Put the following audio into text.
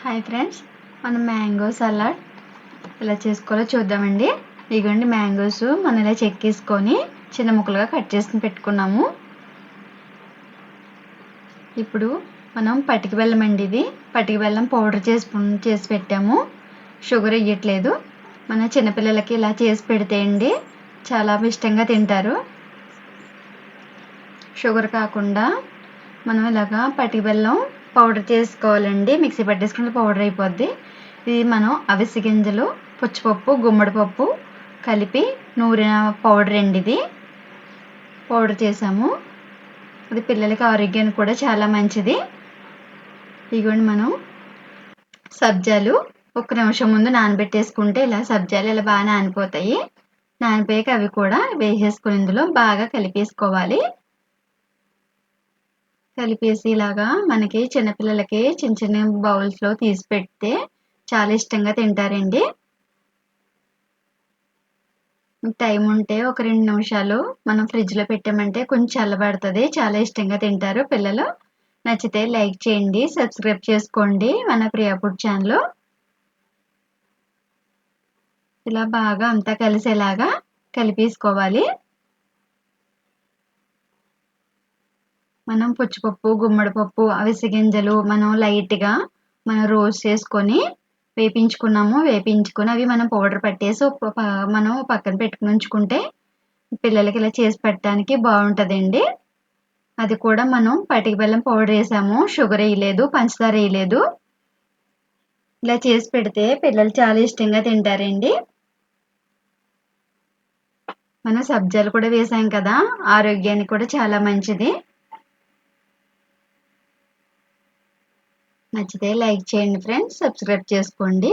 Hi friends, మనం mango salad ఎలా చేసుకోవాలో చూద్దామండి. ఇదిగోండి మ్యాంగోస్ మనం ఇలా చెక్కేసుకొని చిన్న ముక్కలుగా కట్ చేసుకుని పెట్టుకున్నాము. ఇప్పుడు మనం పటిక బెల్లం అండి, ఇది పటిక బెల్లం పౌడర్ చేసి పెట్టాము. షుగర్ వేయట్లేదు. మన చిన్నపిల్లలకి ఇలా చేసి పెడితే అండి చాలా ఇష్టంగా తింటారు. షుగర్ కాకుండా మనం ఇలాగా పటిక బెల్లం పౌడర్ చేసుకోవాలండి. మిక్సీ పట్టేసుకుంటే పౌడర్ అయిపోద్ది. ఇది మనం అవిసె గింజలు, పుచ్చిపప్పు, గుమ్మడి పప్పు కలిపి నూరిన పౌడర్ అండి. ఇది పౌడర్ చేసాము. అది పిల్లలకి ఆరోగ్యానికి కూడా చాలా మంచిది. ఇదిగోండి మనం సబ్జాలు ఒక నిమిషం ముందు నానబెట్టేసుకుంటే ఇలా సబ్జాలు ఇలా బాగా నానిపోతాయి. నానిపోయాక అవి కూడా వేసేసుకుని ఇందులో బాగా కలిపేసుకోవాలి. కలిపేసి ఇలాగా మనకి చిన్నపిల్లలకి చిన్న చిన్న బౌల్స్లో తీసి పెడితే చాలా ఇష్టంగా తింటారండి. టైం ఉంటే ఒక 2 నిమిషాలు మనం ఫ్రిడ్జ్లో పెట్టామంటే కొంచెం చల్లబడుతుంది. చాలా ఇష్టంగా తింటారు పిల్లలు. నచ్చితే లైక్ చేయండి, సబ్స్క్రైబ్ చేసుకోండి మన ప్రియా ఫుడ్ ఛానల్. ఇలా బాగా అంతా కలిసేలాగా కలిపేసుకోవాలి. మనం పుచ్చిపప్పు, గుమ్మడి పప్పు, అవిసె గింజలు మనం లైట్గా రోస్ట్ చేసుకొని వేపించుకొని అవి మనం పౌడర్ పట్టేసి మనం పక్కన పెట్టుకుని ఉంచుకుంటే పిల్లలకి ఇలా చేసి పెట్టడానికి బాగుంటుందండి. అది కూడా మనం పటిక బెల్లం పౌడర్ వేసాము, షుగర్ వేయలేదు, పంచదార వేయలేదు. ఇలా చేసి పెడితే పిల్లలు చాలా ఇష్టంగా తింటారండి. మనం సబ్జాలు కూడా వేసాం కదా, ఆరోగ్యానికి కూడా చాలా మంచిది. నచ్చితే లైక్ చేయండి ఫ్రెండ్స్, సబ్స్క్రైబ్ చేసుకోండి.